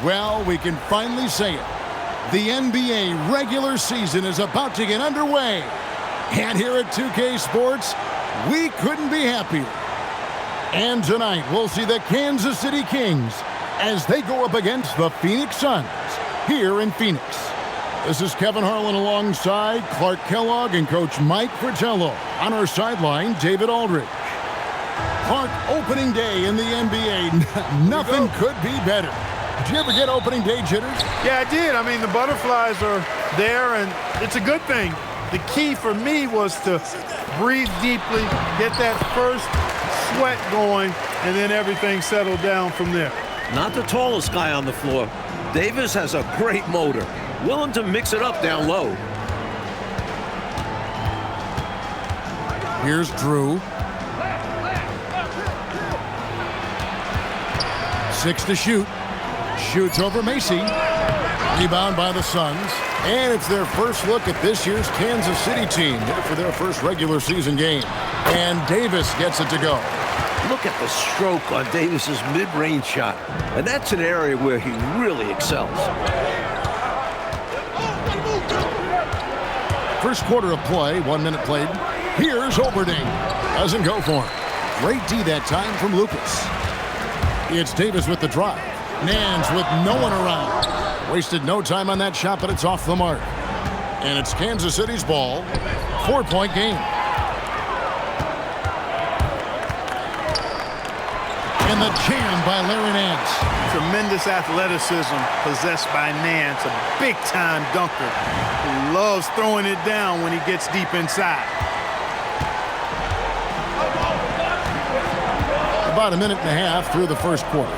Well, we can finally say it. The NBA regular season is about to get underway. And here at 2K Sports, we couldn't be happier. And tonight, we'll see the Kansas City Kings as they go up against the Phoenix Suns here in Phoenix. This is Kevin Harlan alongside Clark Kellogg and Coach Mike Fratello. On our sideline, David Aldridge. Clark, opening day in the NBA. Nothing could be better. Did you ever get opening day jitters? Yeah, I did. I mean, the butterflies are there, and it's a good thing. The key for me was to breathe deeply, get that first sweat going, and then everything settled down from there. Not the tallest guy on the floor. Davis has a great motor, willing to mix it up down low. Here's Drew. 6 to shoot. Shoots over Macy. Rebound by the Suns. And it's their first look at this year's Kansas City team for their first regular season game. And Davis gets it to go. Look at the stroke on Davis's mid-range shot. And that's an area where he really excels. First quarter of play, 1 minute played. Here's Oberding. Doesn't go for him. Great D that time from Lucas. It's Davis with the drive. Nance with no one around. Wasted no time on that shot, but it's off the mark. And it's Kansas City's ball. 4-point game. And the jam by Larry Nance. Tremendous athleticism possessed by Nance, a big-time dunker who loves throwing it down when he gets deep inside. About a minute and a half through the first quarter.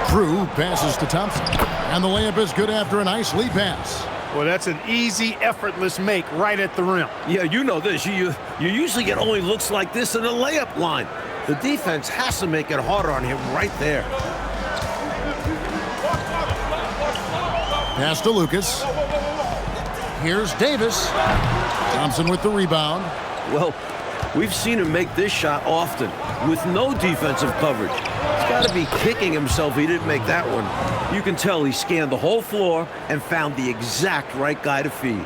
Drew passes to Thompson. And the layup is good after a nice lead pass. Well, that's an easy, effortless make right at the rim. Yeah, you know this. You usually get only looks like this in the layup line. The defense has to make it harder on him right there. Pass to Lucas. Here's Davis. Thompson with the rebound. Well, we've seen him make this shot often with no defensive coverage. He's got to be kicking himself he didn't make that one. You can tell he scanned the whole floor and found the exact right guy to feed.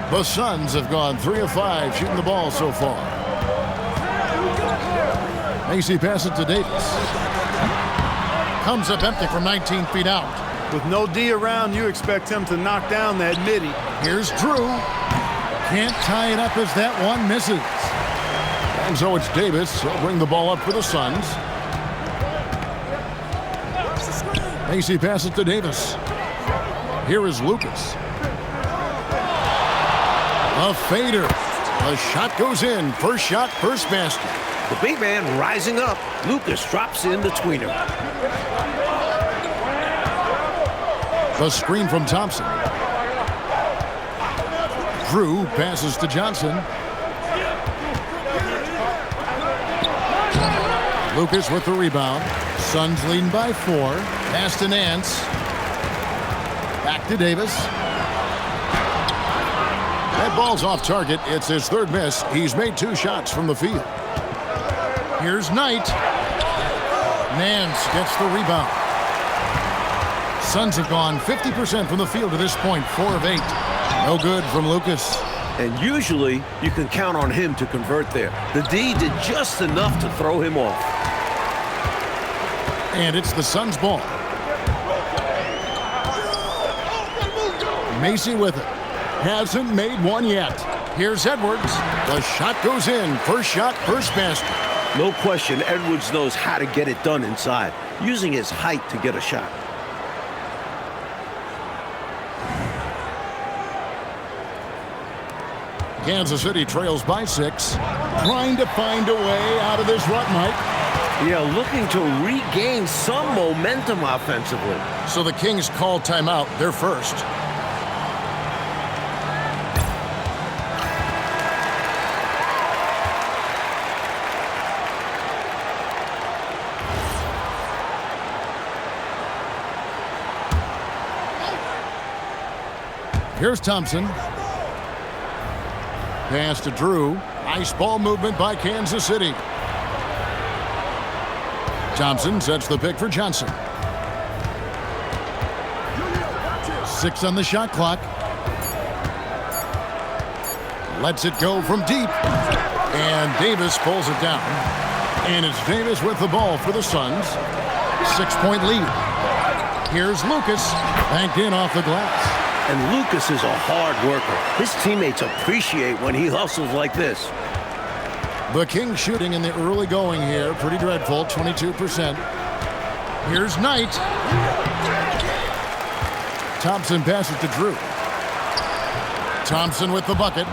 The Suns have gone 3 of 5 shooting the ball so far. Macy passes it to Davis. Comes up empty from 19 feet out. With no D around, you expect him to knock down that midi. Here's Drew. Can't tie it up as that one misses. And so it's Davis. He'll bring the ball up for the Suns. Macy passes to Davis. Here is Lucas. A fader. The shot goes in. First shot, first basket. The big man rising up. Lucas drops in between them. The screen from Thompson. Drew passes to Johnson. Lucas with the rebound. Suns leading by 4. Pass to Nance. Back to Davis. That ball's off target. It's his third miss. He's made 2 shots from the field. Here's Knight. Nance gets the rebound. Suns have gone 50% from the field to this point, 4 of 8. No good from Lucas. And usually, you can count on him to convert there. The D did just enough to throw him off. And it's the Suns' ball. Macy with it. Hasn't made one yet. Here's Edwards. The shot goes in. First shot, first basket. No question, Edwards knows how to get it done inside, using his height to get a shot. Kansas City trails by 6. Trying to find a way out of this rut, Mike. Yeah, looking to regain some momentum offensively. So the Kings call timeout. They're first. Here's Thompson. Pass to Drew. Nice ball movement by Kansas City. Thompson sets the pick for Johnson. 6 on the shot clock. Lets it go from deep. And Davis pulls it down. And it's Davis with the ball for the Suns. 6-point lead. Here's Lucas. Banked in off the glass. And Lucas is a hard worker. His teammates appreciate when he hustles like this. The Kings shooting in the early going here. Pretty dreadful, 22%. Here's Knight. Thompson passes to Drew. Thompson with the bucket.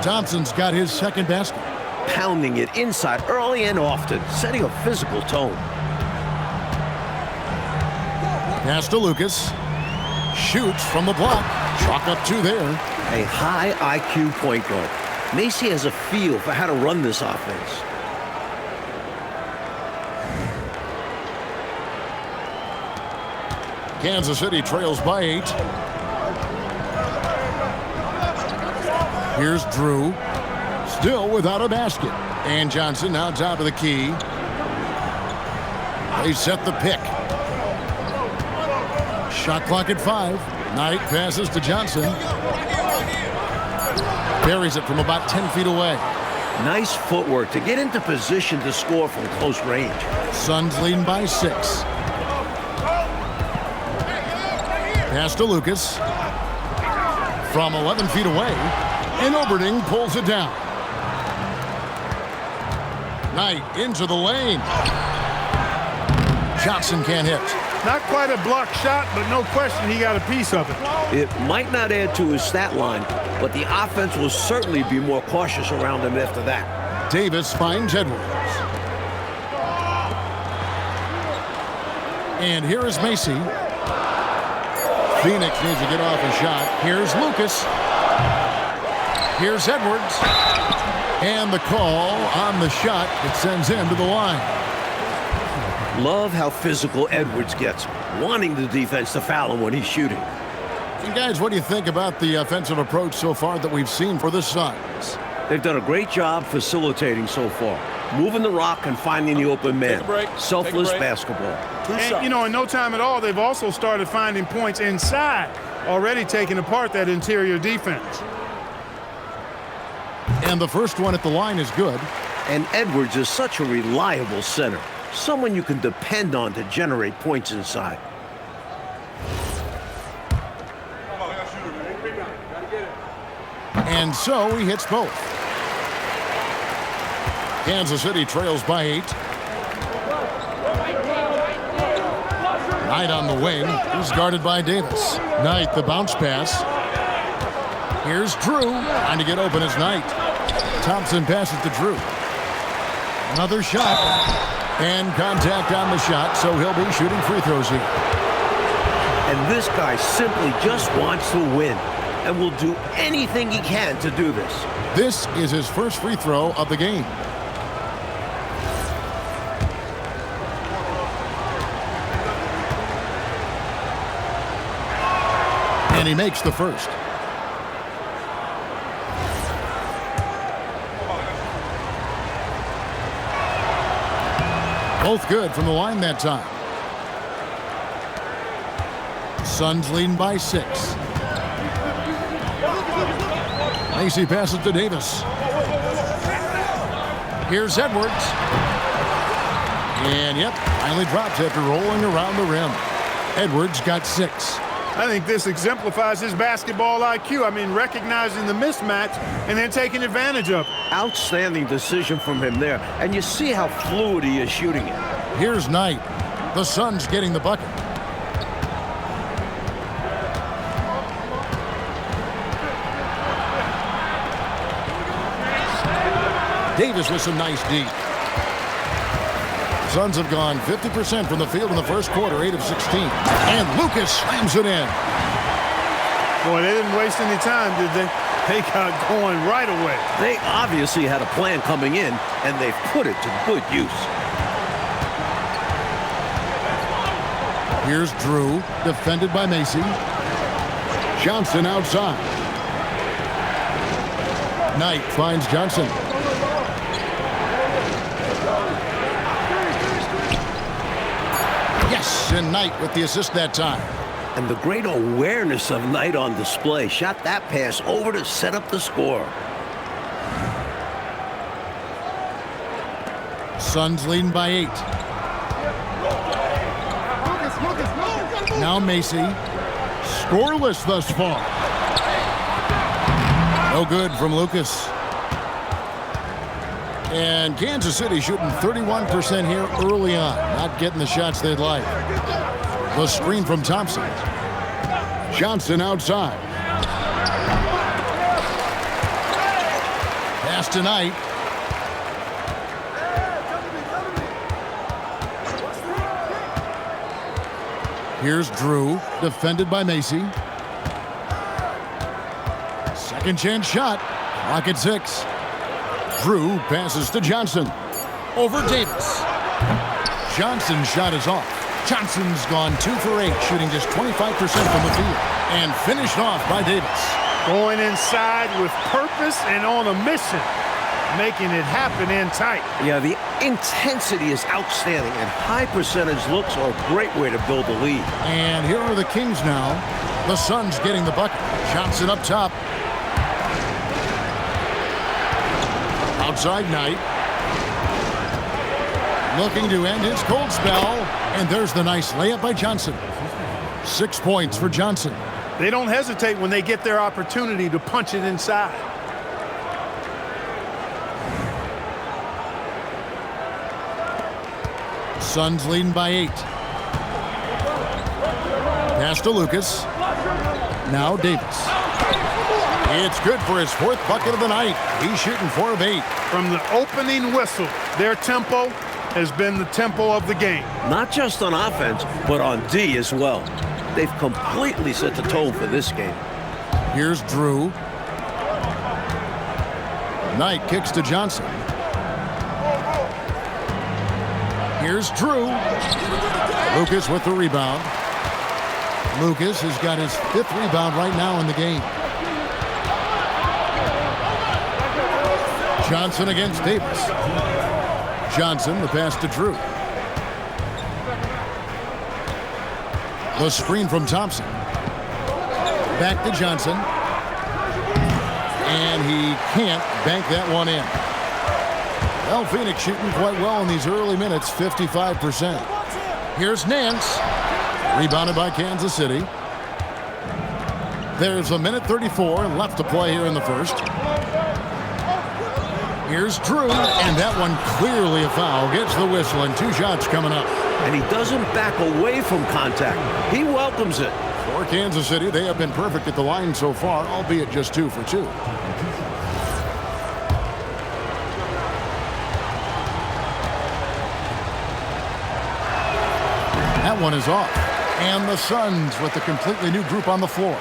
Thompson's got his second basket. Pounding it inside early and often, setting a physical tone. Pass to Lucas. Shoots from the block. Chalk up 2 there. A high IQ point guard. Macy has a feel for how to run this offense. Kansas City trails by 8. Here's Drew. Still without a basket. And Johnson now top of the key. They set the pick. Shot clock at 5. Knight passes to Johnson. Buries it from about 10 feet away. Nice footwork to get into position to score from close range. Suns leading by 6. Pass to Lucas. From 11 feet away. And Oberding pulls it down. Knight into the lane. Johnson can't hit. Not quite a block shot, but no question he got a piece of it. It might not add to his stat line, but the offense will certainly be more cautious around him after that. Davis finds Edwards. And here is Macy. Phoenix needs to get off a shot. Here's Lucas. Here's Edwards. And the call on the shot that sends him to the line. Love how physical Edwards gets, wanting the defense to foul him when he's shooting. And guys, what do you think about the offensive approach so far that we've seen for the Suns? They've done a great job facilitating so far, moving the rock and finding the open man. Selfless basketball. And, you know, in no time at all, they've also started finding points inside, already taking apart that interior defense. And the first one at the line is good. And Edwards is such a reliable center, someone you can depend on to generate points inside. And so he hits both. Kansas City trails by 8. Knight on the wing. He's guarded by Davis. Knight, the bounce pass. Here's Drew. Trying to get open is Knight. Thompson passes to Drew. Another shot. And contact on the shot, so he'll be shooting free throws here. And this guy simply just wants to win and will do anything he can to do this. This is his first free throw of the game. And he makes the first. Both good from the line that time. Suns leading by 6. Macy passes to Davis. Here's Edwards. And yep, finally drops after rolling around the rim. Edwards got 6. I think this exemplifies his basketball IQ. I mean, recognizing the mismatch and then taking advantage of it. Outstanding decision from him there. And you see how fluid he is shooting it. Here's Knight. The Suns getting the bucket. Davis with some nice deep. Suns have gone 50% from the field in the first quarter, 8 of 16. And Lucas slams it in. Boy, they didn't waste any time, did they? They got going right away. They obviously had a plan coming in, and they've put it to good use. Here's Drew, defended by Macy. Johnson outside. Knight finds Johnson. Yes, and Knight with the assist that time. And the great awareness of Knight on display. Shot that pass over to set up the score. Suns leading by 8. Now Macy. Scoreless thus far. No good from Lucas. And Kansas City shooting 31% here early on. Not getting the shots they'd like. The screen from Thompson. Johnson outside. Pass to Knight. Here's Drew, defended by Macy. Second chance shot. Clock at 6. Drew passes to Johnson. Over Davis. Johnson's shot is off. Johnson's gone 2 for 8, shooting just 25% from the field. And finished off by Davis. Going inside with purpose and on a mission. Making it happen in tight. Yeah, the intensity is outstanding, and high percentage looks are a great way to build a lead. And here are the Kings now. The Suns getting the bucket. Johnson up top. Outside Knight. Looking to end his cold spell. And there's the nice layup by Johnson. 6 points for Johnson. They don't hesitate when they get their opportunity to punch it inside. Suns leading by 8. Pass to Lucas. Now Davis. It's good for his 4th bucket of the night. He's shooting 4 of 8. From the opening whistle, their tempo has been the tempo of the game. Not just on offense, but on D as well. They've completely set the tone for this game. Here's Drew. Knight kicks to Johnson. Here's Drew. Lucas with the rebound. Lucas has got his 5th rebound right now in the game. Johnson against Davis. Johnson, the pass to Drew. The screen from Thompson. Back to Johnson. And he can't bank that one in. Well, Phoenix shooting quite well in these early minutes, 55%. Here's Nance. Rebounded by Kansas City. There's 1:34 left to play here in the first. Here's Drew, and that one clearly a foul. Gets the whistle, and 2 shots coming up. And he doesn't back away from contact. He welcomes it. For Kansas City, they have been perfect at the line so far, albeit just 2 for 2. That one is off. And the Suns with a completely new group on the floor.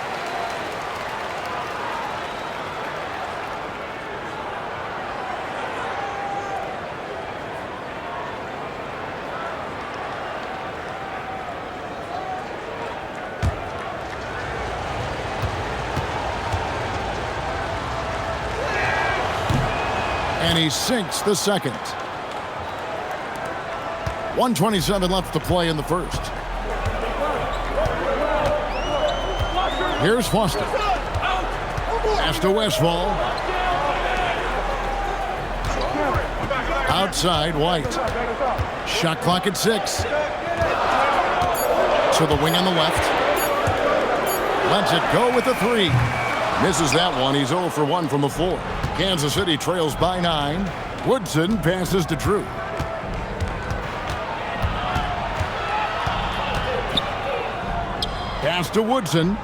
And he sinks the second. 1:27 left to play in the first. Here's Foster. Pass to Westfall. Outside, White. Shot clock at 6. To the wing on the left. Lets it go with the 3. Misses that one. He's 0 for 1 from the floor. Kansas City trails by 9. Woodson passes to Drew. Pass to Woodson.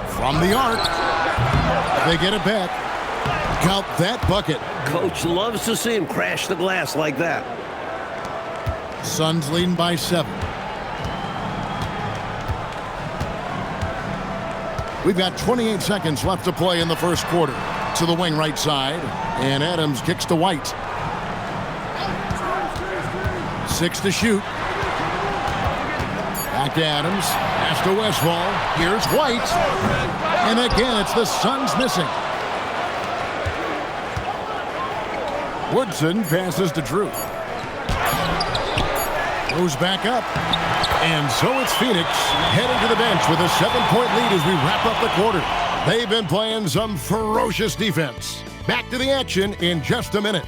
From the arc. They get it back. Count that bucket. Coach loves to see him crash the glass like that. Suns leading by 7. We've got 28 seconds left to play in the first quarter. To the wing right side. And Adams kicks to White. 6 to shoot. Back to Adams. Pass to Westfall. Here's White. And again, it's the Suns missing. Woodson passes to Drew. Goes back up. And so it's Phoenix heading to the bench with a 7-point lead as we wrap up the quarter. They've been playing some ferocious defense. Back to the action in just a minute.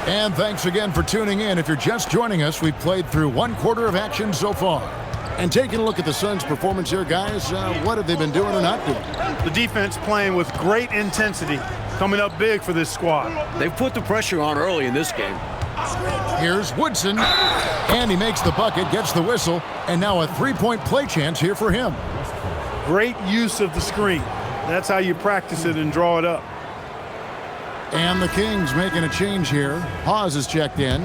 And thanks again for tuning in. If you're just joining us, we've played through one quarter of action so far. And taking a look at the Suns' performance here, guys, what have they been doing or not doing? The defense playing with great intensity, coming up big for this squad. They've put the pressure on early in this game. Here's Woodson, and he makes the bucket, gets the whistle, and now a three-point play chance here for him. Great use of the screen. That's how you practice it and draw it up. And the Kings making a change here. Hawes is checked in,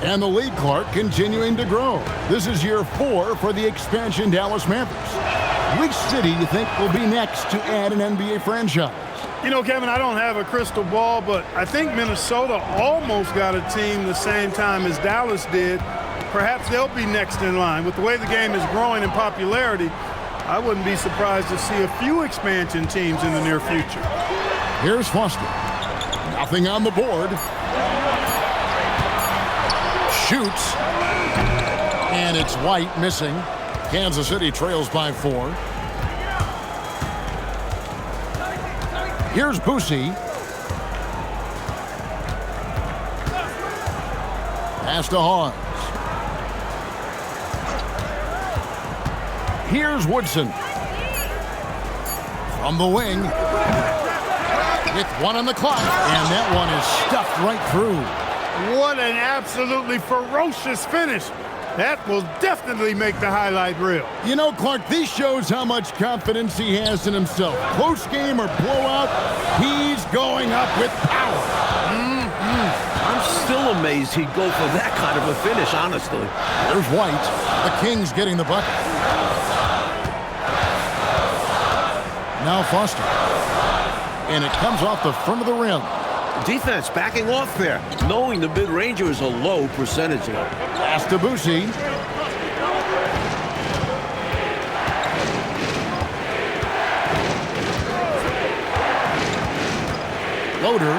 and the lead clock continuing to grow. This is year 4 for the expansion Dallas Mavericks. Which city do you think will be next to add an NBA franchise? You know, Kevin, I don't have a crystal ball, but I think Minnesota almost got a team the same time as Dallas did. Perhaps they'll be next in line. With the way the game is growing in popularity, I wouldn't be surprised to see a few expansion teams in the near future. Here's Foster. Nothing on the board. Shoots. And it's White missing. Kansas City trails by 4. Here's Boosie. Pass to Hawes. Here's Woodson. From the wing. With 1 on the clock. And that one is stuffed right through. What an absolutely ferocious finish. That will definitely make the highlight reel. You know, Clark, this shows how much confidence he has in himself. Close game or blowout, he's going up with power. I'm still amazed he'd go for that kind of a finish, honestly. There's White. The Kings getting the bucket. Now Foster. And it comes off the front of the rim. Defense backing off there, knowing the mid-ranger is a low percentage here. Pass to Boosie. Loader.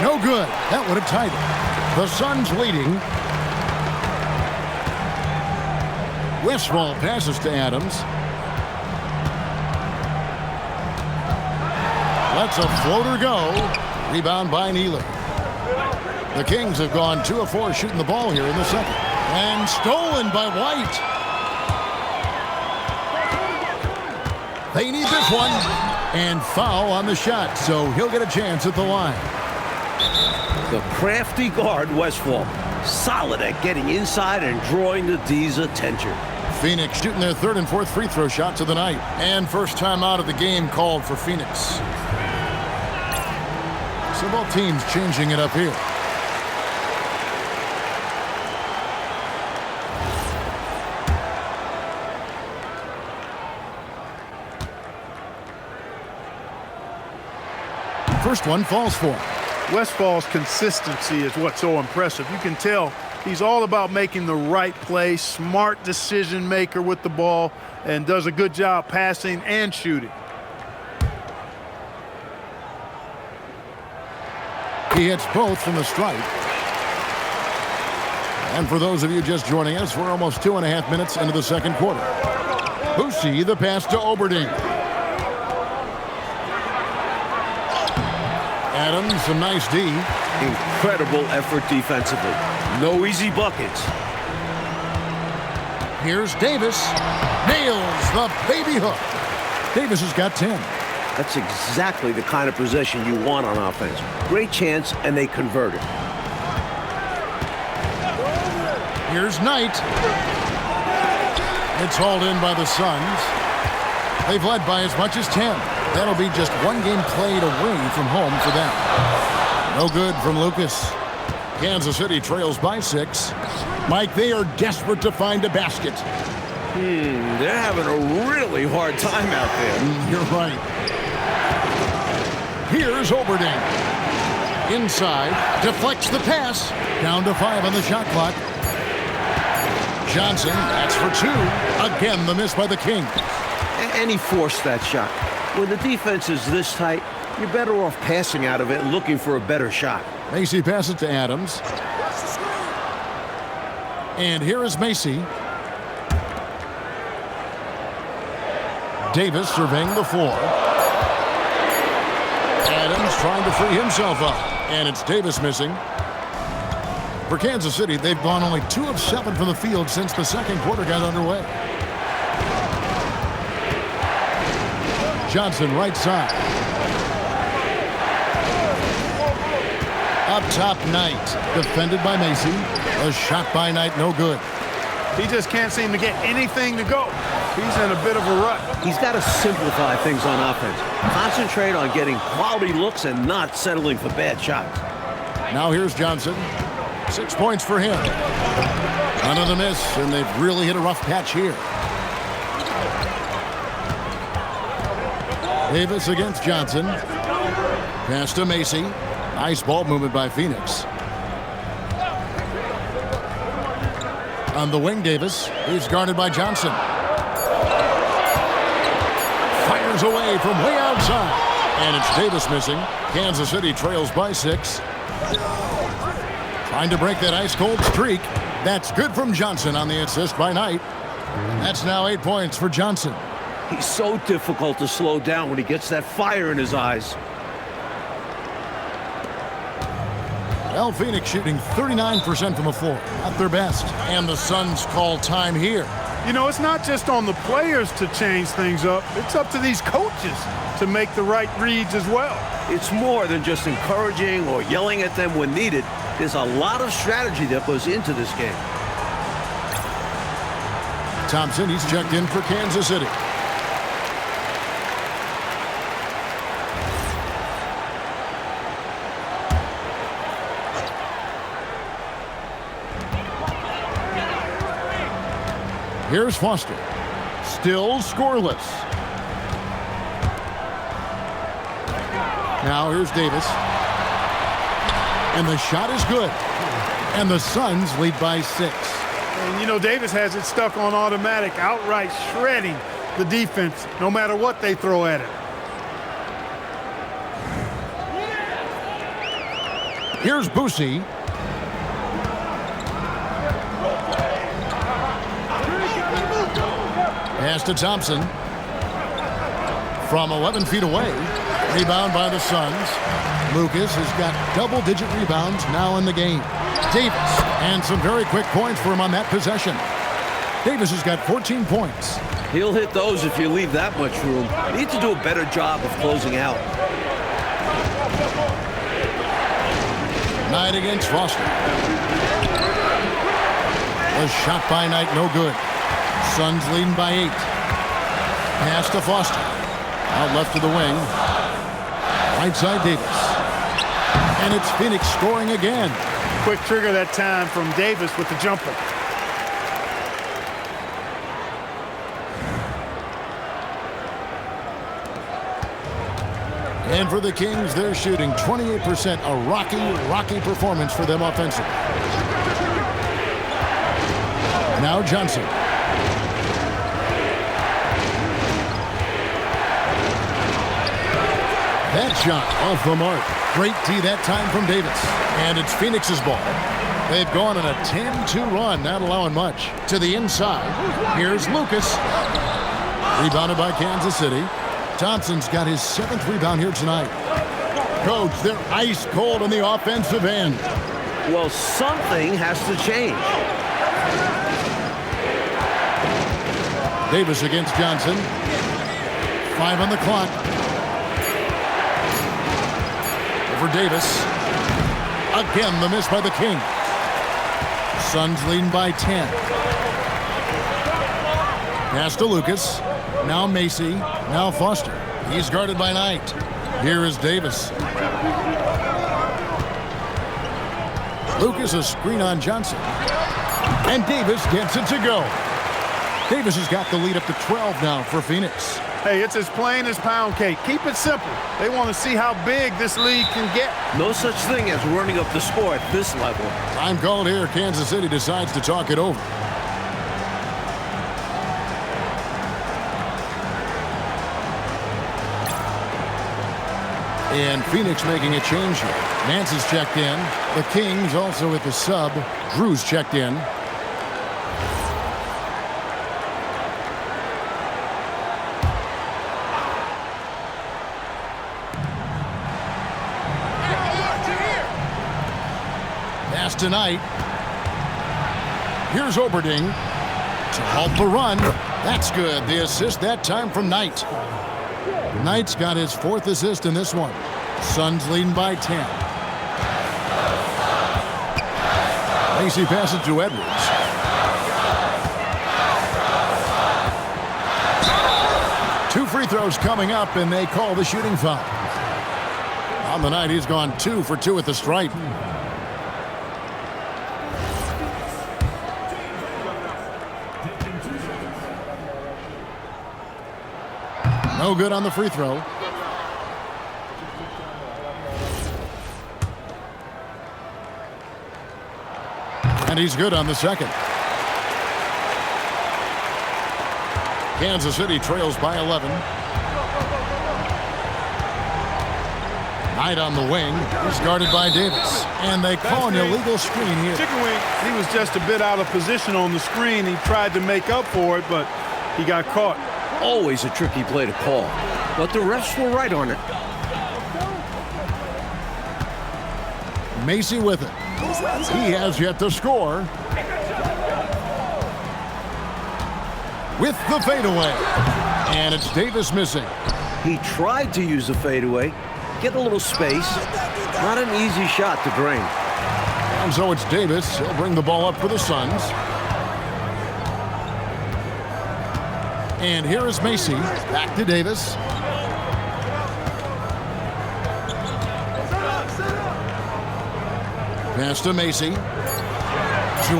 No good. That would have tied it. The Suns leading. Westfall passes to Adams. Lets a floater go. Rebound by Neely. The Kings have gone 2 of 4 shooting the ball here in the second. And stolen by White. They need this one. And foul on the shot, so he'll get a chance at the line. The crafty guard, Westfall. Solid at getting inside and drawing the D's attention. Phoenix shooting their 3rd and 4th free throw shots of the night. And first time out of the game called for Phoenix. So both teams changing it up here. First one falls for him. Westfall's consistency is what's so impressive. You can tell he's all about making the right play, smart decision maker with the ball, and does a good job passing and shooting. He hits both from the stripe. And for those of you just joining us, we're almost 2.5 minutes into the second quarter. Boosie, the pass to Oberding. Adams, some nice D. Incredible effort defensively. No easy buckets. Here's Davis. Nails the baby hook. Davis has got 10. That's exactly the kind of possession you want on offense. Great chance, and they convert it. Here's Knight. It's hauled in by the Suns. They've led by as much as 10. That'll be just one game played away from home for them. No good from Lucas. Kansas City trails by 6. Mike, they are desperate to find a basket. They're having a really hard time out there. You're right. Here's Oberding. Inside, deflects the pass. Down to 5 on the shot clock. Johnson, that's for 2. Again, the miss by the King. And he forced that shot. When the defense is this tight, you're better off passing out of it and looking for a better shot. Macy passes to Adams. And here is Macy. Davis surveying the floor. Adams trying to free himself up. And it's Davis missing. For Kansas City, they've gone only 2 of 7 from the field since the second quarter got underway. Johnson right side. Up top, Knight. Defended by Macy. A shot by Knight, no good. He just can't seem to get anything to go. He's in a bit of a rut. He's got to simplify things on offense. Concentrate on getting quality looks and not settling for bad shots. Now here's Johnson. 6 points for him. Another miss, and they've really hit a rough patch here. Davis against Johnson. Pass to Macy. Nice ball movement by Phoenix. On the wing, Davis. He's guarded by Johnson. Fires away from way outside. And it's Davis missing. Kansas City trails by 6. Trying to break that ice-cold streak. That's good from Johnson on the assist by Knight. That's now 8 points for Johnson. He's so difficult to slow down when he gets that fire in his eyes. Well, Phoenix shooting 39% from the floor. At their best. And the Suns call time here. You know, it's not just on the players to change things up. It's up to these coaches to make the right reads as well. It's more than just encouraging or yelling at them when needed. There's a lot of strategy that goes into this game. Thompson, he's checked in for Kansas City. Here's Foster. Still scoreless. Now here's Davis. And the shot is good. And the Suns lead by 6. And, you know, Davis has it stuck on automatic, outright shredding the defense, no matter what they throw at it. Here's Boosie. Pass to Thompson. From 11 feet away. Rebound by the Suns. Lucas has got double-digit rebounds now in the game. Davis, and some very quick points for him on that possession. Davis has got 14 points. He'll hit those if you leave that much room. You need to do a better job of closing out. Knight against Foster. A shot by Knight, no good. Suns leading by 8. Pass to Foster. Out left to the wing. Right side Davis. And it's Phoenix scoring again. Quick trigger that time from Davis with the jumper. And for the Kings, they're shooting 28%. A rocky performance for them offensively. Now Johnson. That shot off the mark. Great D that time from Davis. And it's Phoenix's ball. They've gone on a 10-2 run, not allowing much. To the inside. Here's Lucas. Rebounded by Kansas City. Thompson's got his 7th rebound here tonight. Coach, they're ice cold on the offensive end. Well, something has to change. Davis against Johnson. 5 on the clock. For Davis. Again, the miss by the King. Suns leading by 10. Pass to Lucas. Now Macy. Now Foster. He's guarded by Knight. Here is Davis. Lucas a screen on Johnson. And Davis gets it to go. Davis has got the lead up to 12 now for Phoenix. Hey, it's as plain as pound cake. Keep it simple. They want to see how big this league can get. No such thing as running up the score at this level. Time called here. Kansas City decides to talk it over. And Phoenix making a change here. Nance is checked in. The Kings also with the sub. Drew's checked in. Pass tonight. Here's Oberding to halt the run. That's good. The assist that time from Knight. Knight's got his 4th assist in this one. Suns leading by 10. Macy passes to Edwards. Two free throws coming up, and they call the shooting foul. On the night, he's gone 2 for 2 at the stripe. No good on the free throw. And he's good on the second. Kansas City trails by 11. Knight on the wing. He's guarded by Davis. And they call an illegal screen here. Chicken wing. He was just a bit out of position on the screen. He tried to make up for it, but he got caught. Always a tricky play to call, but the refs were right on it. Macy with it. He has yet to score. With the fadeaway. And it's Davis missing. He tried to use the fadeaway, get a little space. Not an easy shot to drain. And so it's Davis. He'll bring the ball up for the Suns. And here is Macy. Back to Davis. Pass to Macy. 2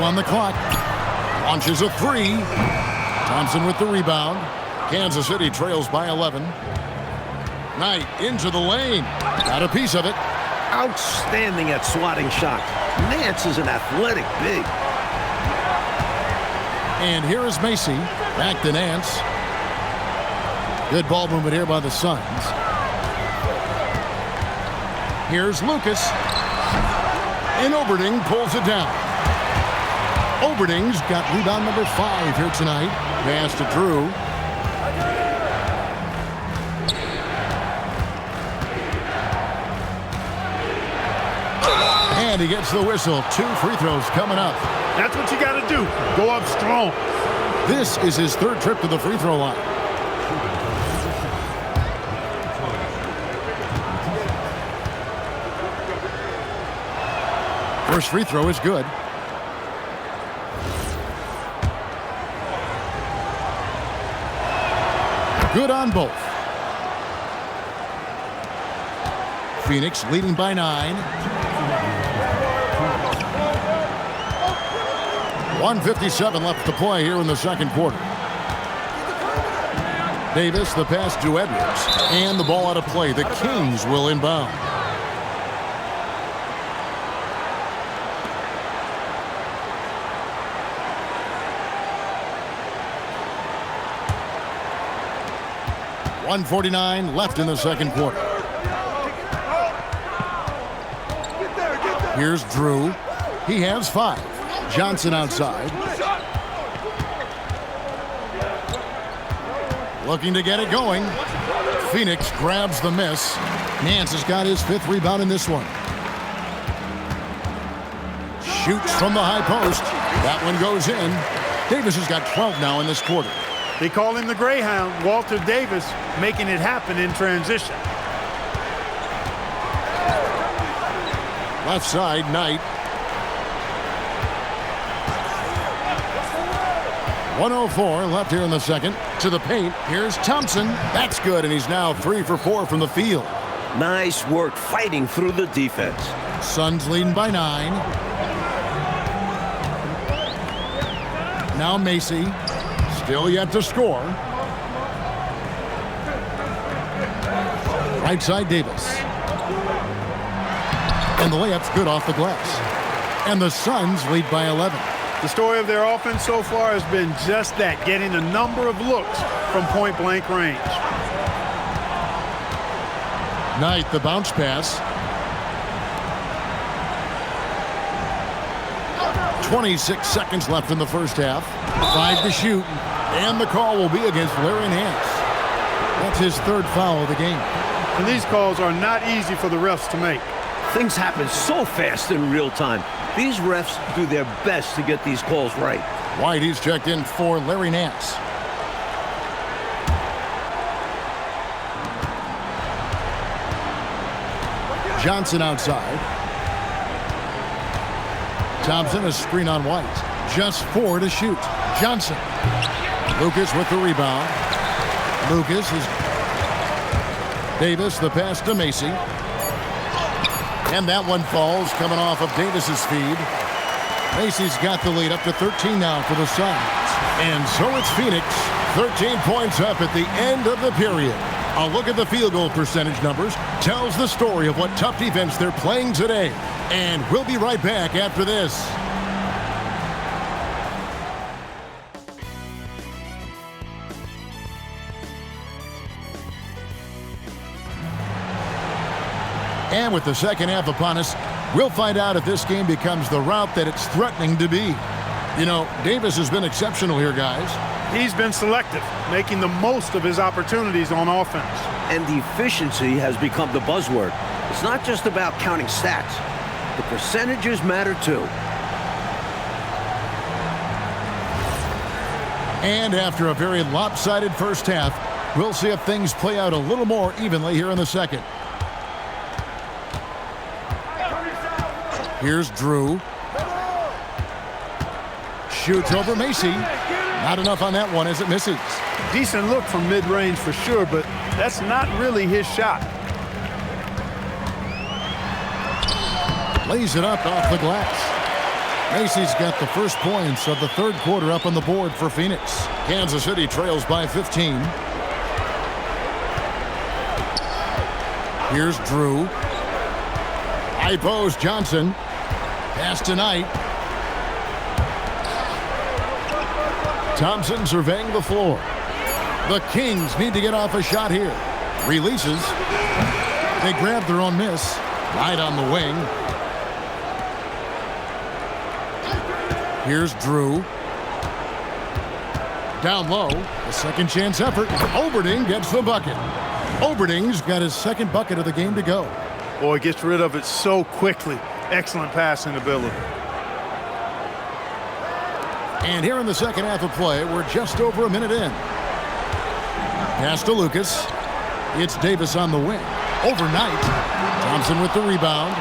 on the clock. Launches a 3. Thompson with the rebound. Kansas City trails by 11. Knight into the lane. Got a piece of it. Outstanding at swatting shots. Nance is an athletic big. And here is Macy. Back to Nance. Good ball movement here by the Suns. Here's Lucas. And Oberding pulls it down. Oberding's got rebound number 5 here tonight. Pass to Drew. And he gets the whistle. 2 free throws coming up. That's what you got to do. Go up strong. This is his 3rd trip to the free throw line. First free throw is good. Good on both. Phoenix leading by 9. 1:57 left to play here in the second quarter. Davis, the pass to Edwards. And the ball out of play. The Kings will inbound. .149 left in the second quarter. Here's Drew. He has 5. Johnson outside. Looking to get it going. Phoenix grabs the miss. Nance has got his 5th rebound in this one. Shoots from the high post. That one goes in. Davis has got 12 now in this quarter. They call him the Greyhound, Walter Davis, making it happen in transition. Left side, Knight. 1:04 left here in the second. To the paint. Here's Thompson. That's good, and he's now 3 for 4 from the field. Nice work fighting through the defense. Suns leading by 9. Now Macy. Still yet to score. Right side Davis. And the layup's good off the glass. And the Suns lead by 11. The story of their offense so far has been just that, getting a number of looks from point-blank range. Knight, the bounce pass. 26 seconds left in the first half. 5 to shoot. And the call will be against Larry Nance. That's his third foul of the game. And these calls are not easy for the refs to make. Things happen so fast in real time. These refs do their best to get these calls right. White, he's checked in for Larry Nance. Johnson outside. Thompson, a screen on White. Just 4 to shoot. Johnson. Lucas with the rebound. Lucas is Davis, the pass to Macy. And that one falls, coming off of Davis's feed. Macy's got the lead up to 13 now for the Suns. And so it's Phoenix, 13 points up at the end of the period. A look at the field goal percentage numbers tells the story of what tough defense they're playing today. And we'll be right back after this. And with the second half upon us, we'll find out if this game becomes the route that it's threatening to be. You know, Davis has been exceptional here, guys. He's been selective, making the most of his opportunities on offense. And the efficiency has become the buzzword. It's not just about counting stats. The percentages matter too. And after a very lopsided first half, we'll see if things play out a little more evenly here in the second. Here's Drew. Shoots over Macy. Not enough on that one as it misses. Decent look from mid-range for sure, but that's not really his shot. Lays it up off the glass. Macy's got the first points of the third quarter up on the board for Phoenix. Kansas City trails by 15. Here's Drew. High post Johnson. Pass to Knight. Thompson surveying the floor. The Kings need to get off a shot here. Releases. They grab their own miss. Knight on the wing. Here's Drew. Down low. A second chance effort. Oberding gets the bucket. Oberding's got his second bucket of the game to go. Boy, gets rid of it so quickly. Excellent passing ability. And here in the second half of play, we're just over a minute in. Pass to Lucas. It's Davis on the wing. Overnight. Thompson with the rebound.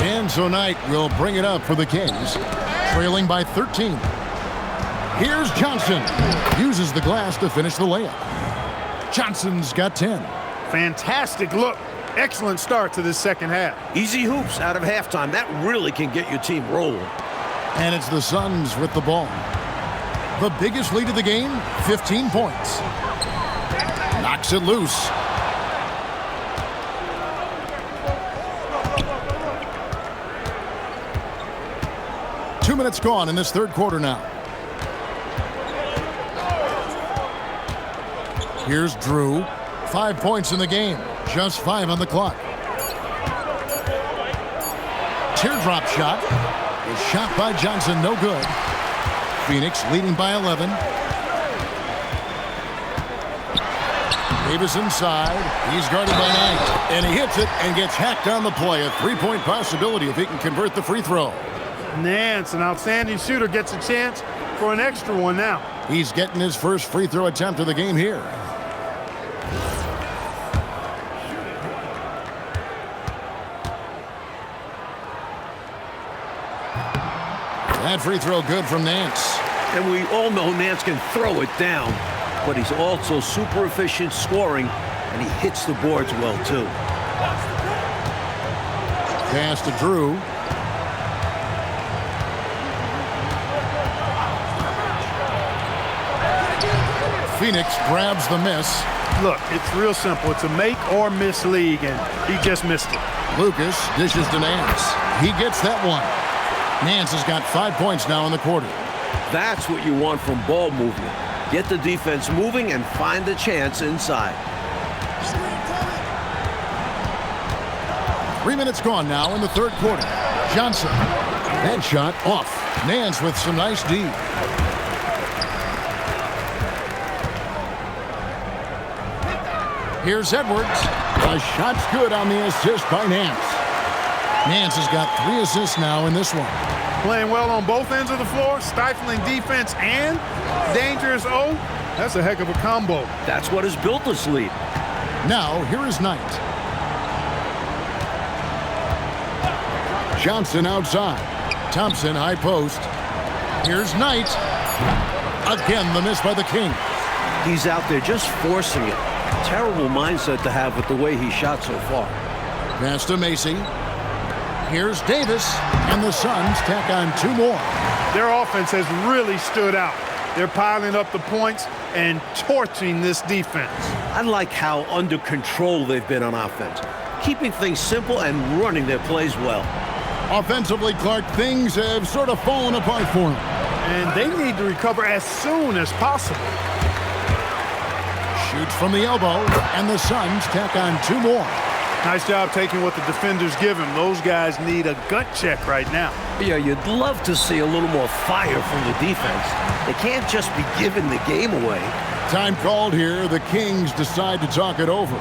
And so Knight will bring it up for the Kings. Trailing by 13. Here's Johnson. Uses the glass to finish the layup. Johnson's got 10. Fantastic look. Excellent start to this second half. Easy hoops out of halftime. That really can get your team rolling. And it's the Suns with the ball. The biggest lead of the game, 15 points. Knocks it loose. Two minutes gone in this third quarter now. Here's Drew. 5 points in the game. Just 5 on the clock. Teardrop shot. A shot by Johnson, no good. Phoenix leading by 11. Davis inside. He's guarded by Knight. And he hits it and gets hacked on the play. A three-point possibility if he can convert the free throw. Nance, an outstanding shooter, gets a chance for an extra one now. He's getting his first free throw attempt of the game here. That free throw good from Nance. And we all know Nance can throw it down, but he's also super efficient scoring, and he hits the boards well, too. Pass to Drew. Phoenix grabs the miss. Look, it's real simple. It's a make or miss league, and he just missed it. Lucas dishes to Nance. He gets that one. Nance has got 5 points now in the quarter. That's what you want from ball movement. Get the defense moving and find a chance inside. 3 minutes gone now in the third quarter. Johnson. That shot off. Nance with some nice D. Here's Edwards. The shot's good on the assist by Nance. Nance has got 3 assists now in this one. Playing well on both ends of the floor, stifling defense and dangerous O. That's a heck of a combo. That's what has built this lead. Now, here is Knight. Johnson outside. Thompson high post. Here's Knight. Again, the miss by the King. He's out there just forcing it. Terrible mindset to have with the way he shot so far. Pass to Macy. Here's Davis, and the Suns tack on 2 more. Their offense has really stood out. They're piling up the points and torching this defense. I like how under control they've been on offense, keeping things simple and running their plays well. Offensively, Clark, things have sort of fallen apart for them. And they need to recover as soon as possible. Shoots from the elbow, and the Suns tack on 2 more. Nice job taking what the defenders give him. Those guys need a gut check right now. Yeah, you'd love to see a little more fire from the defense. They can't just be giving the game away. Time called here. The Kings decide to talk it over.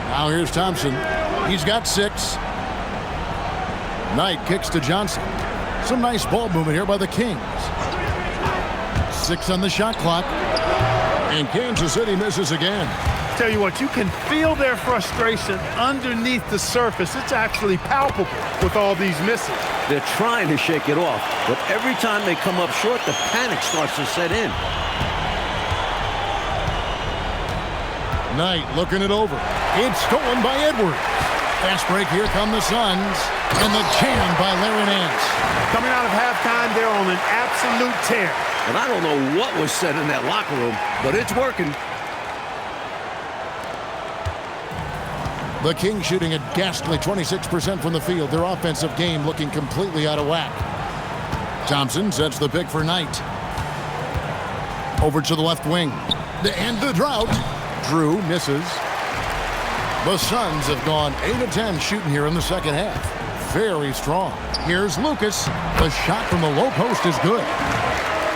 Now here's Thompson. He's got 6. Knight kicks to Johnson. Some nice ball movement here by the Kings. 6 on the shot clock. And Kansas City misses again. Tell you what, you can feel their frustration underneath the surface. It's actually palpable with all these misses. They're trying to shake it off, but every time they come up short, the panic starts to set in. Knight looking it over. It's stolen by Edwards. Fast break, here come the Suns. And the jam by Larry Nance. Coming out of halftime, they're on an absolute tear. And I don't know what was said in that locker room, but it's working. The Kings shooting a ghastly 26% from the field. Their offensive game looking completely out of whack. Thompson sets the pick for Knight. Over to the left wing. To end the drought. Drew misses. The Suns have gone 8 of 10 shooting here in the second half. Very strong. Here's Lucas. The shot from the low post is good.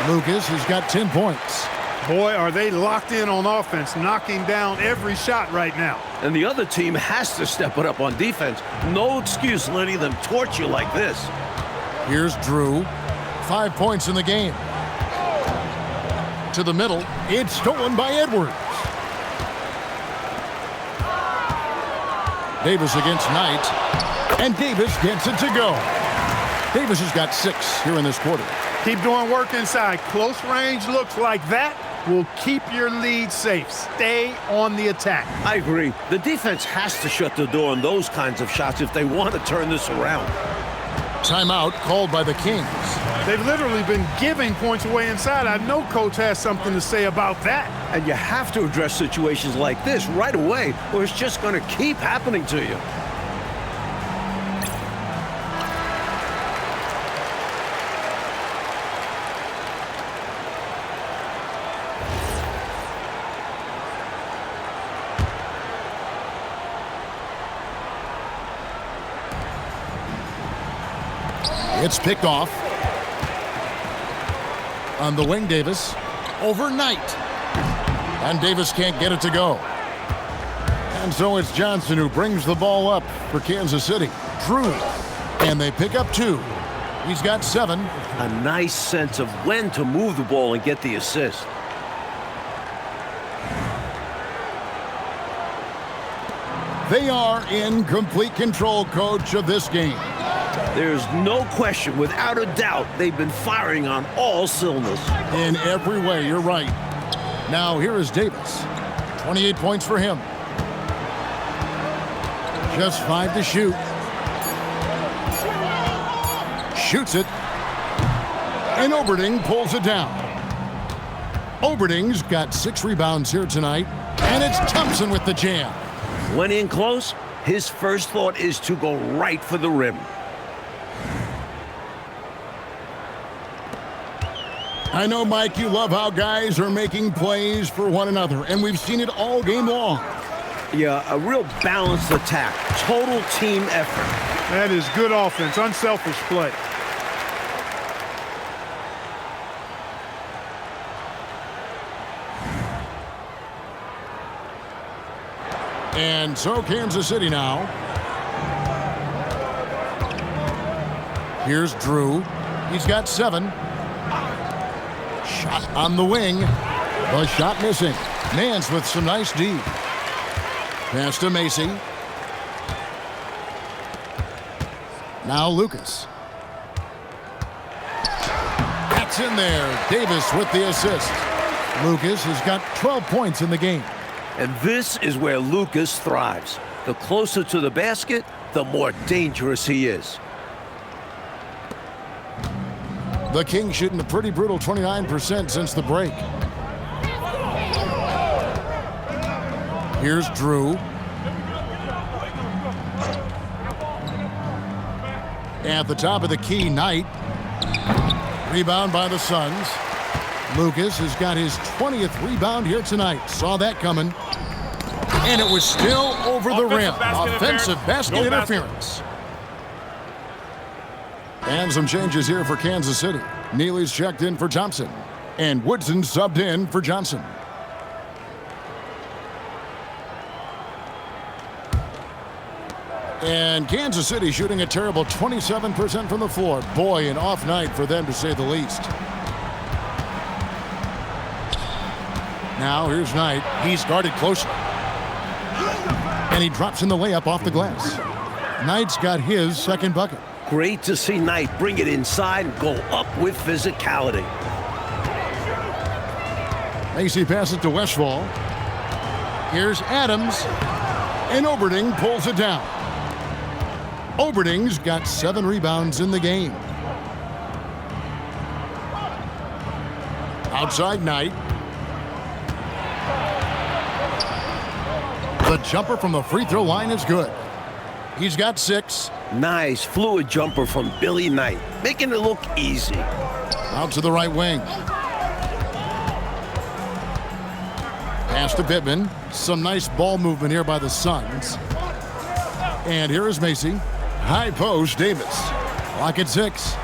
Lucas has got 10 points. Boy, are they locked in on offense, knocking down every shot right now. And the other team has to step it up on defense. No excuse letting them torch you like this. Here's Drew. 5 points in the game. To the middle. It's stolen by Edwards. Davis against Knight. And Davis gets it to go. Davis has got 6 here in this quarter. Keep doing work inside. Close range looks like that will keep your lead safe. Stay on the attack. I agree. The defense has to shut the door on those kinds of shots if they want to turn this around. Timeout called by the Kings. They've literally been giving points away inside. I know coach has something to say about that. And you have to address situations like this right away, or it's just going to keep happening to you. It's picked off. On the wing, Davis. Over Knight. And Davis can't get it to go. And so it's Johnson who brings the ball up for Kansas City. Drew. And they pick up 2. He's got 7. A nice sense of when to move the ball and get the assist. They are in complete control, coach, of this game. There's no question, without a doubt, they've been firing on all cylinders. In every way, you're right. Now here is Davis. 28 points for him. Just 5 to shoot. Shoots it. And Oberding pulls it down. Oberding's got 6 rebounds here tonight. And it's Thompson with the jam. When in close, his first thought is to go right for the rim. I know, Mike, you love how guys are making plays for one another, and we've seen it all game long. Yeah, a real balanced attack. Total team effort. That is good offense, unselfish play. And so Kansas City now. Here's Drew. He's got 7. Shot on the wing. The shot missing. Nance with some nice D. Pass to Macy. Now Lucas. That's in there. Davis with the assist. Lucas has got 12 points in the game. And this is where Lucas thrives. The closer to the basket, the more dangerous he is. The Kings shooting a pretty brutal 29% since the break. Here's Drew. At the top of the key, Knight. Rebound by the Suns. Lucas has got his 20th rebound here tonight. Saw that coming. And it was still over the rim. Offensive basket interference. And some changes here for Kansas City. Neely's checked in for Thompson. And Woodson subbed in for Johnson. And Kansas City shooting a terrible 27% from the floor. Boy, an off night for them, to say the least. Now here's Knight. He's guarded closely. And he drops in the layup off the glass. Knight's got his second bucket. Great to see Knight bring it inside and go up with physicality. Macy passes to Westfall. Here's Adams. And Oberding pulls it down. Oberding's got 7 rebounds in the game. Outside Knight. The jumper from the free throw line is good. He's got 6. Nice fluid jumper from Billy Knight, making it look easy. Out to the right wing. Pass to Pittman. Some nice ball movement here by the Suns. And here is Macy. High post, Davis. Lock at 6.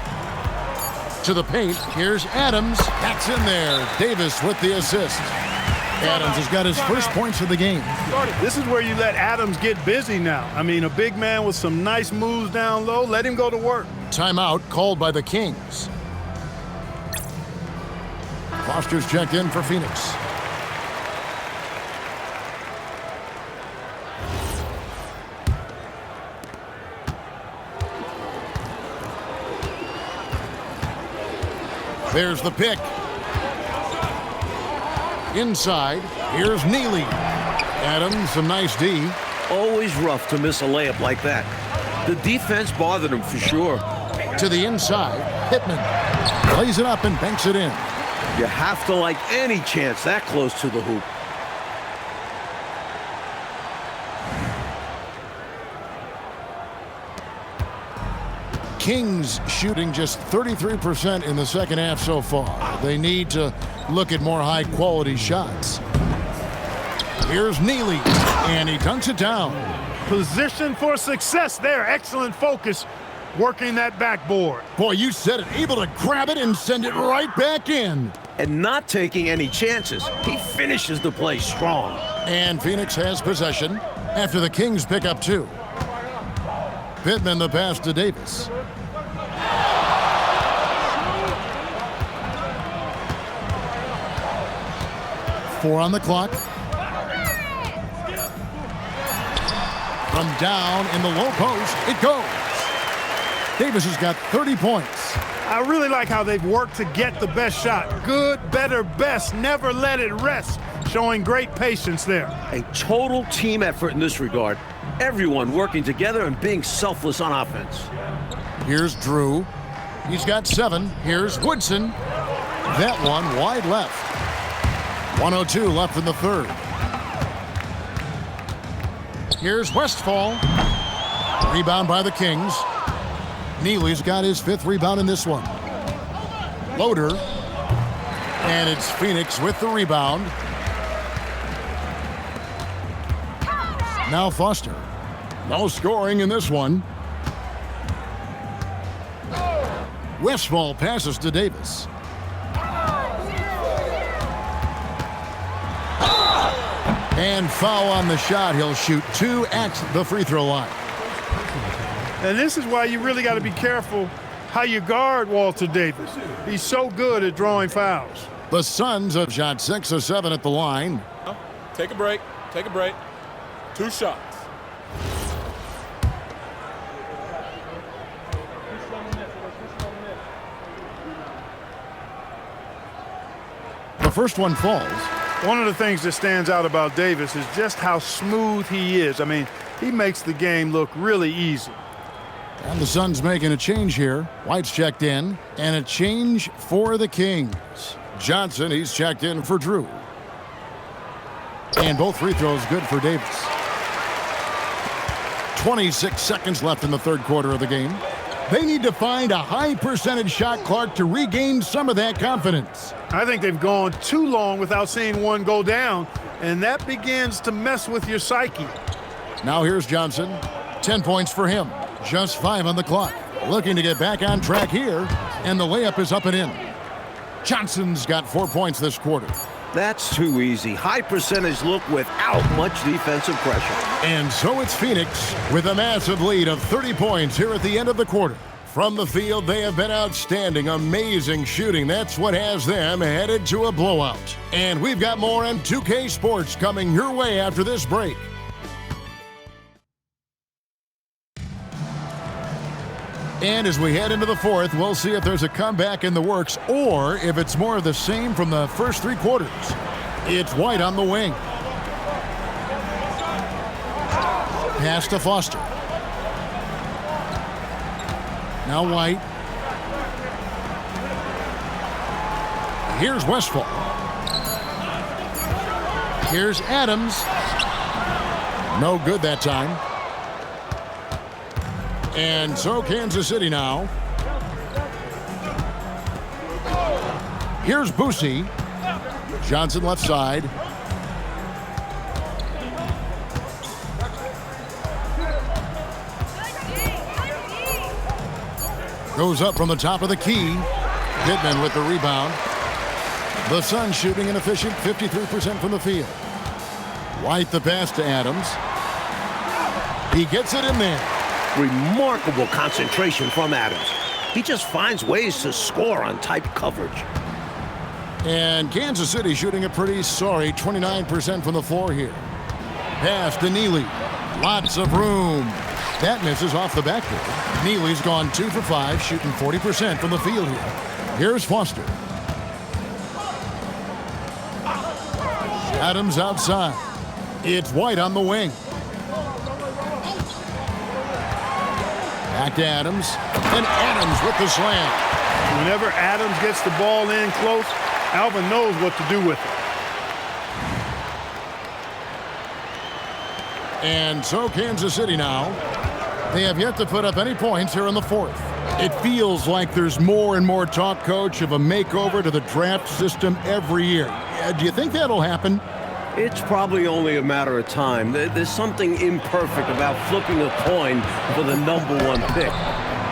To the paint. Here's Adams. That's in there. Davis with the assist. Adams has got his first points of the game. This is where you let Adams get busy now. I mean, a big man with some nice moves down low. Let him go to work. Timeout called by the Kings. Foster's checked in for Phoenix. There's the pick. Inside, here's Neely. Adams, some nice D. Always rough to miss a layup like that. The defense bothered him for sure. To the inside, Pittman plays it up and banks it in. You have to like any chance that close to the hoop. Kings shooting just 33% in the second half so far. They need to look at more high-quality shots. Here's Neely, and he dunks it down. Position for success there. Excellent focus working that backboard. Boy, you said it. Able to grab it and send it right back in. And not taking any chances. He finishes the play strong. And Phoenix has possession after the Kings pick up 2. Pittman the pass to Davis. Four on the clock. From down in the low post, it goes. Davis has got 30 points. I really like how they've worked to get the best shot. Good, better, best. Never let it rest. Showing great patience there. A total team effort in this regard. Everyone working together and being selfless on offense. Here's Drew. He's got 7. Here's Woodson. That one wide left. 1:02 left in the third. Here's Westphal. Rebound by the Kings. Neely's got his 5th rebound in this one. Loader. And it's Phoenix with the rebound. Now Foster. No scoring in this one. Westphal passes to Davis. And foul on the shot. He'll shoot 2 at the free throw line. And this is why you really got to be careful how you guard Walter Davis. He's so good at drawing fouls. The Suns have shot 6 of 7 at the line. Take a break. Take a break. 2 shots. The first one falls. One of the things that stands out about Davis is just how smooth he is. I mean, he makes the game look really easy. And the Suns making a change here. White's checked in. And a change for the Kings. Johnson, he's checked in for Drew. And both free throws good for Davis. 26 seconds left in the third quarter of the game. They need to find a high percentage shot, Clark, to regain some of that confidence. I think they've gone too long without seeing one go down, and that begins to mess with your psyche. Now here's Johnson. 10 points for him. Just 5 on the clock. Looking to get back on track here, and the layup is up and in. Johnson's got 4 points this quarter. That's too easy. High percentage look without much defensive pressure. And so it's Phoenix with a massive lead of 30 points here at the end of the quarter. From the field, they have been outstanding, amazing shooting. That's what has them headed to a blowout. And we've got more on 2K Sports coming your way after this break. And as we head into the fourth, we'll see if there's a comeback in the works or if it's more of the same from the first 3 quarters. It's White on the wing. Pass to Foster. Now White. Here's Westphal. Here's Adams. No good that time. And so Kansas City now. Here's Boosie. Johnson left side. Goes up from the top of the key. Pittman with the rebound. The Suns shooting an efficient 53% from the field. White the pass to Adams. He gets it in there. Remarkable concentration from Adams. He just finds ways to score on tight coverage. And Kansas City shooting a pretty sorry 29% from the floor here. Pass to Neely. Lots of room. That misses off the backboard. Neely's gone 2 for 5, shooting 40% from the field here. Here's Foster. Adams outside. It's White on the wing. Back to Adams. And Adams with the slam. Whenever Adams gets the ball in close, Alvin knows what to do with it. And so Kansas City now. They have yet to put up any points here in the fourth. It feels like there's more and more talk, Coach, of a makeover to the draft system every year. Do you think that'll happen? It's probably only a matter of time. There's something imperfect about flipping a coin for the #1 pick.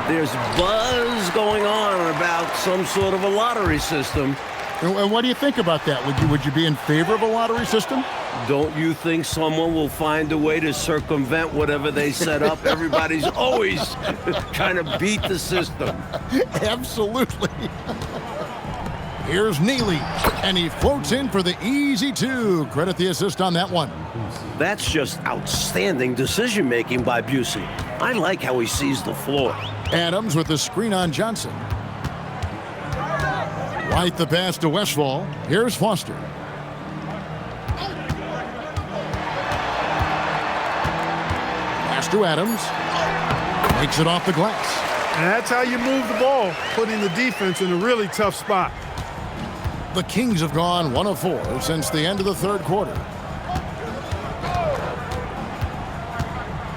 There's buzz going on about some sort of a lottery system. And what do you think about that? Would you be in favor of a lottery system? Don't you think someone will find a way to circumvent whatever they set up? Everybody's always trying to beat the system. Absolutely. Here's Neely, and he floats in for the easy 2. Credit the assist on that one. That's just outstanding decision-making by Busey. I like how he sees the floor. Adams with the screen on Johnson. White the pass to Westfall. Here's Foster. Pass to Adams. Makes it off the glass. And that's how you move the ball, putting the defense in a really tough spot. The Kings have gone 1 of 4 since the end of the third quarter.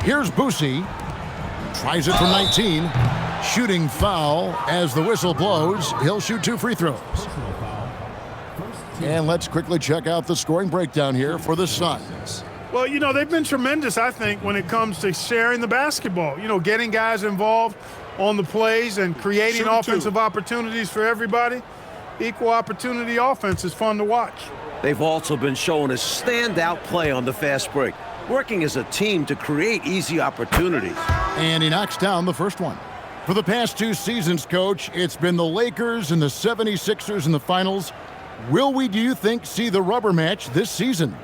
Here's Boosie. Tries it from 19. Shooting foul as the whistle blows. He'll shoot 2 free throws. And let's quickly check out the scoring breakdown here for the Suns. Well, you know, they've been tremendous, I think, when it comes to sharing the basketball. You know, getting guys involved on the plays and creating offensive opportunities for everybody. Equal opportunity offense is fun to watch. They've also been showing a standout play on the fast break, working as a team to create easy opportunities. And he knocks down the first one. For the past 2 seasons, Coach, it's been the Lakers and the 76ers in the finals. Will we, do you think, see the rubber match this season?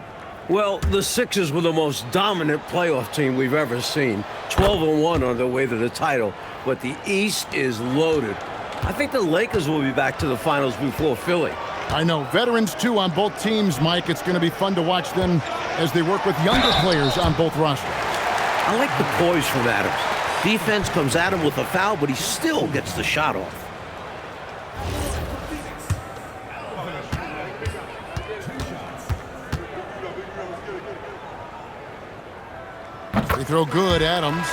Well, the Sixers were the most dominant playoff team we've ever seen. 12-1 on their way to the title, but the East is loaded. I think the Lakers will be back to the finals before Philly. I know. Veterans, too, on both teams, Mike. It's going to be fun to watch them as they work with younger players on both rosters. I like the poise from Adams. Defense comes at him with a foul, but he still gets the shot off. Free throw good, Adams.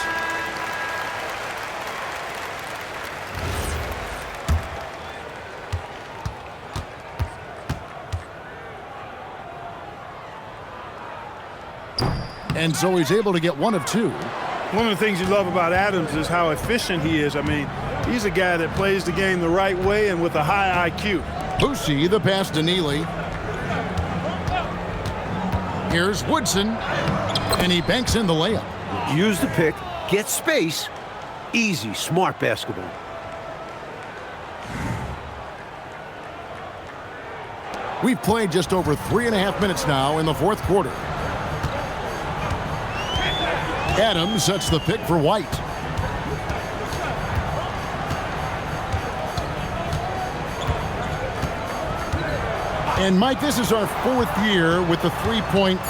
And so he's able to get 1 of 2. One of the things you love about Adams is how efficient he is. I mean, he's a guy that plays the game the right way and with a high IQ. Boosie, the pass to Neely. Here's Woodson, and he banks in the layup. Use the pick, get space. Easy, smart basketball. We've played just over 3.5 minutes now in the fourth quarter. Adams sets the pick for White. And Mike, this is our 4th year with the 3-point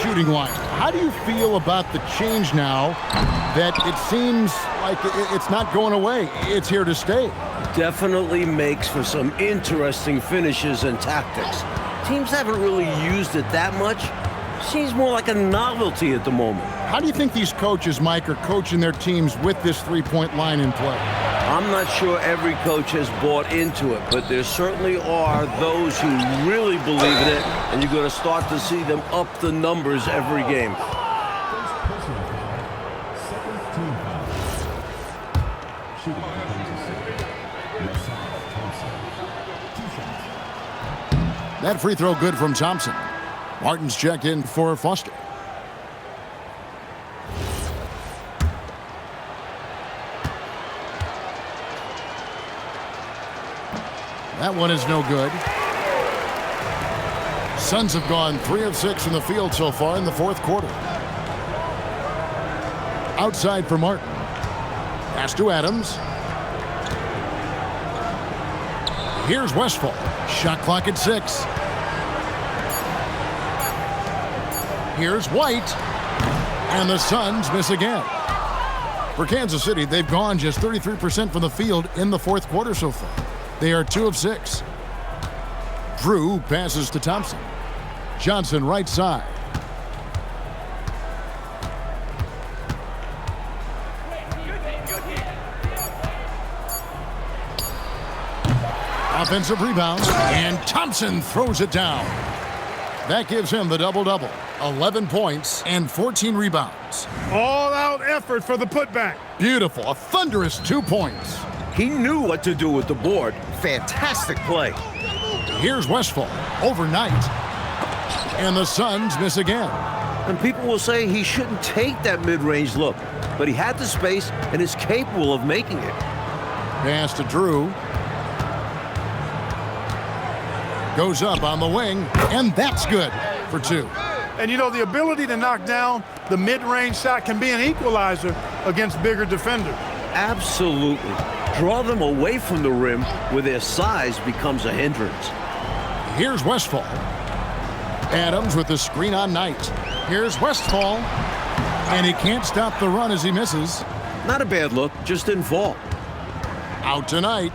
shooting line. How do you feel about the change now that it seems like it's not going away? It's here to stay. Definitely makes for some interesting finishes and tactics. Teams haven't really used it that much. Seems more like a novelty at the moment. How do you think these coaches, Mike, are coaching their teams with this 3-point line in play? I'm not sure every coach has bought into it, but there certainly are those who really believe in it, and you're going to start to see them up the numbers every game. That free throw good from Thompson. Martin's checked in for Foster. That one is no good. Suns have gone 3 of 6 from the field so far in the fourth quarter. Outside for Martin. Pass to Adams. Here's Westfall. Shot clock at 6. Here's White. And the Suns miss again. For Kansas City, they've gone just 33% from the field in the fourth quarter so far. They are 2 of 6. Drew passes to Thompson. Johnson right side. Offensive rebound, and Thompson throws it down. That gives him the double-double. 11 points and 14 rebounds. All-out effort for the putback. Beautiful. A thunderous 2 points. He knew what to do with the board. Fantastic play. Here's Westfall. Overnight. And the Suns miss again. And people will say he shouldn't take that mid-range look, but he had the space and is capable of making it. Pass to Drew. Goes up on the wing, and that's good for 2. And, you know, the ability to knock down the mid-range shot can be an equalizer against bigger defenders. Absolutely. Draw them away from the rim where their size becomes a hindrance. Here's Westphal. Adams with the screen on Knight. Here's Westphal. And he can't stop the run as he misses. Not a bad look, just didn't fall. Out tonight.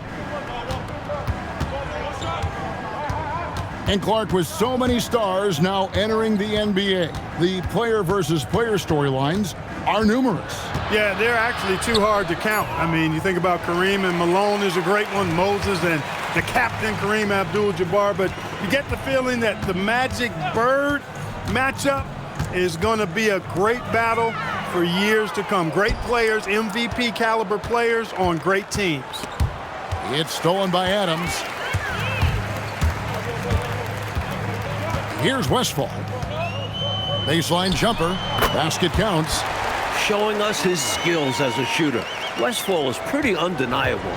And Clark, with so many stars now entering the NBA, the player versus player storylines are numerous. Yeah, they're actually too hard to count. I mean, you think about Kareem and Malone is a great one, Moses and the captain Kareem Abdul-Jabbar, but you get the feeling that the Magic Bird matchup is going to be a great battle for years to come. Great players, MVP caliber players on great teams. It's stolen by Adams. Here's Westphal. Baseline jumper. Basket counts. Showing us his skills as a shooter. Westphal is pretty undeniable.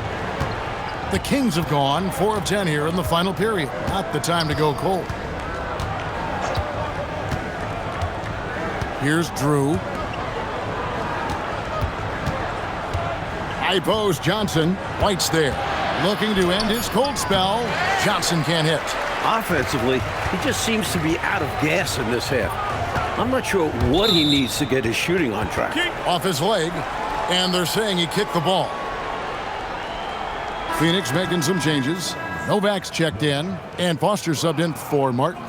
The Kings have gone 4 of 10 here in the final period. Not the time to go cold. Here's Drew. High post, Johnson. White's there. Looking to end his cold spell. Johnson can't hit. Offensively, he just seems to be out of gas in this half. I'm not sure what he needs to get his shooting on track. Off his leg, and they're saying he kicked the ball. Phoenix making some changes. Novak's checked in, and Foster subbed in for Martin.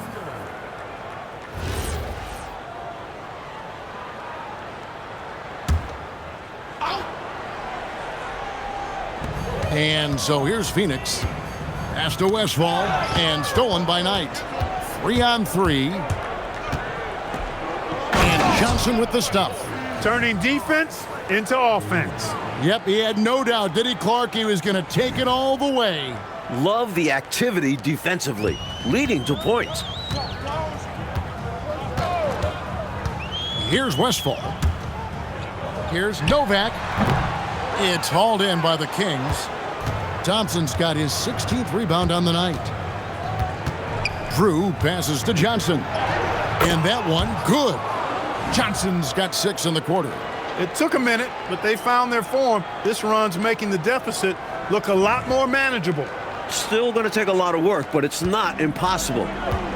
And so here's Phoenix. Pass to Westphal, and stolen by Knight. 3-on-3. And Johnson with the stuff. Turning defense into offense. Yep, he had no doubt, did he, Clark? He was going to take it all the way. Love the activity defensively, leading to points. Here's Westphal. Here's Novak. It's hauled in by the Kings. Thompson's got his 16th rebound on the night. Drew passes to Johnson. And that one, good. Johnson's got 6 in the quarter. It took a minute, but they found their form. This run's making the deficit look a lot more manageable. Still going to take a lot of work, but it's not impossible.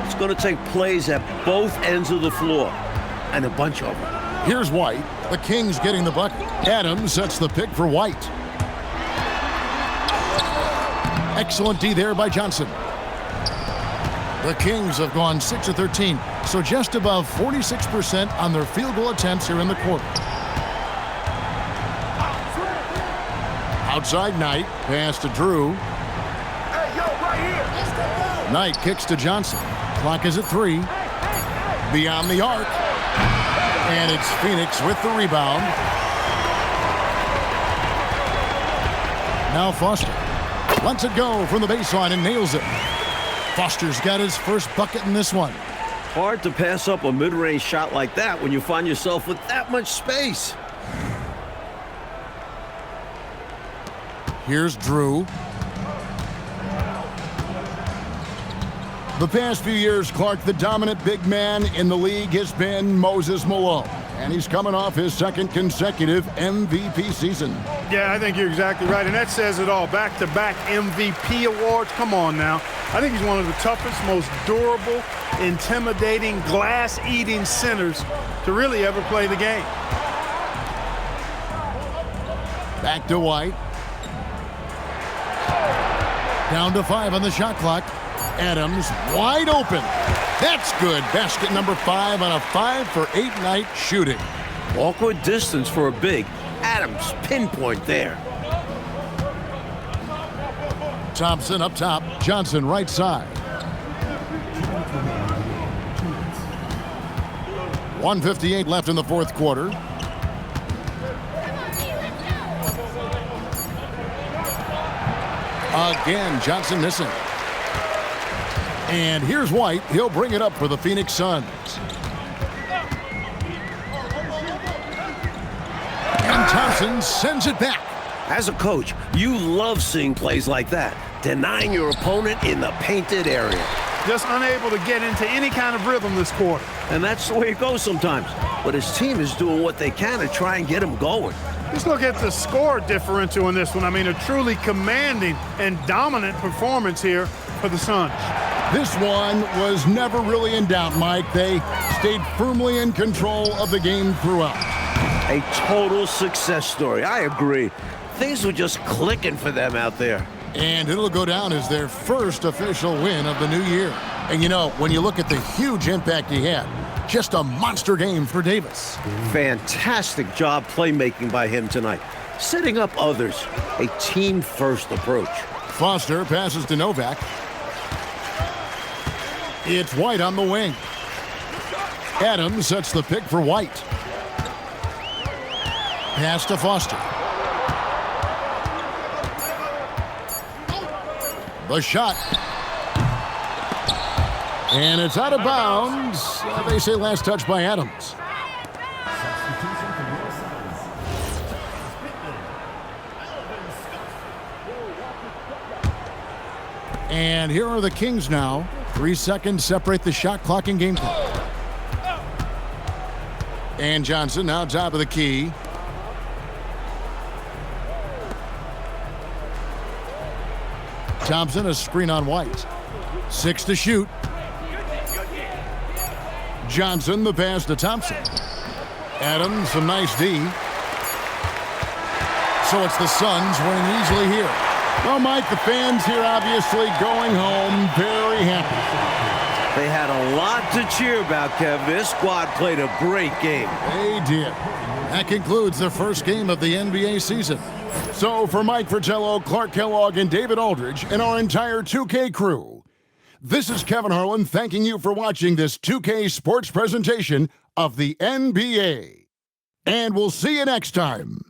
It's going to take plays at both ends of the floor, and a bunch of them. Here's White. The Kings getting the bucket. Adams sets the pick for White. Excellent D there by Johnson. The Kings have gone 6 of 13, so just above 46% on their field goal attempts here in the quarter. Outside Knight, pass to Drew. Knight kicks to Johnson. Clock is at 3. Beyond the arc. And it's Phoenix with the rebound. Now Foster lets it go from the baseline and nails it. Foster's got his first bucket in this one. Hard to pass up a mid-range shot like that when you find yourself with that much space. Here's Drew. The past few years, Clark, the dominant big man in the league has been Moses Malone. And he's coming off his second consecutive MVP season. Yeah, I think you're exactly right, and that says it all. Back-to-back MVP awards. Come on now. I think he's one of the toughest, most durable, intimidating, glass-eating centers to really ever play the game. Back to White. Down to 5 on the shot clock. Adams wide open. That's good. Basket number 5 on a 5-for-8 night shooting. Awkward distance for a big. Adams pinpoint there. Thompson up top. Johnson right side. 1:58 left in the fourth quarter. Again, Johnson missing. And here's White. He'll bring it up for the Phoenix Suns. And Thompson sends it back. As a coach, you love seeing plays like that, denying your opponent in the painted area. Just unable to get into any kind of rhythm this quarter. And that's the way it goes sometimes. But his team is doing what they can to try and get him going. Just look at the score differential in this one. I mean, a truly commanding and dominant performance here for the Suns. This one was never really in doubt, Mike. They stayed firmly in control of the game throughout. A total success story. I agree. Things were just clicking for them out there. And it'll go down as their first official win of the new year. And you know, when you look at the huge impact he had, just a monster game for Davis. Fantastic job playmaking by him tonight. Setting up others. A team-first approach. Foster passes to Novak. It's White on the wing. Adams sets the pick for White. Pass to Foster. The shot. And it's out of bounds. They say last touch by Adams. And here are the Kings now. 3 seconds separate the shot clock and game clock. And Johnson now top of the key. Thompson, a screen on White. 6 to shoot. Johnson, the pass to Thompson. Adams, a nice D. So it's the Suns winning easily here. Well, Mike, the fans here obviously going home very happy. They had a lot to cheer about, Kev. This squad played a great game. They did. That concludes the first game of the NBA season. So for Mike Fratello, Clark Kellogg, and David Aldridge, and our entire 2K crew, this is Kevin Harlan thanking you for watching this 2K sports presentation of the NBA. And we'll see you next time.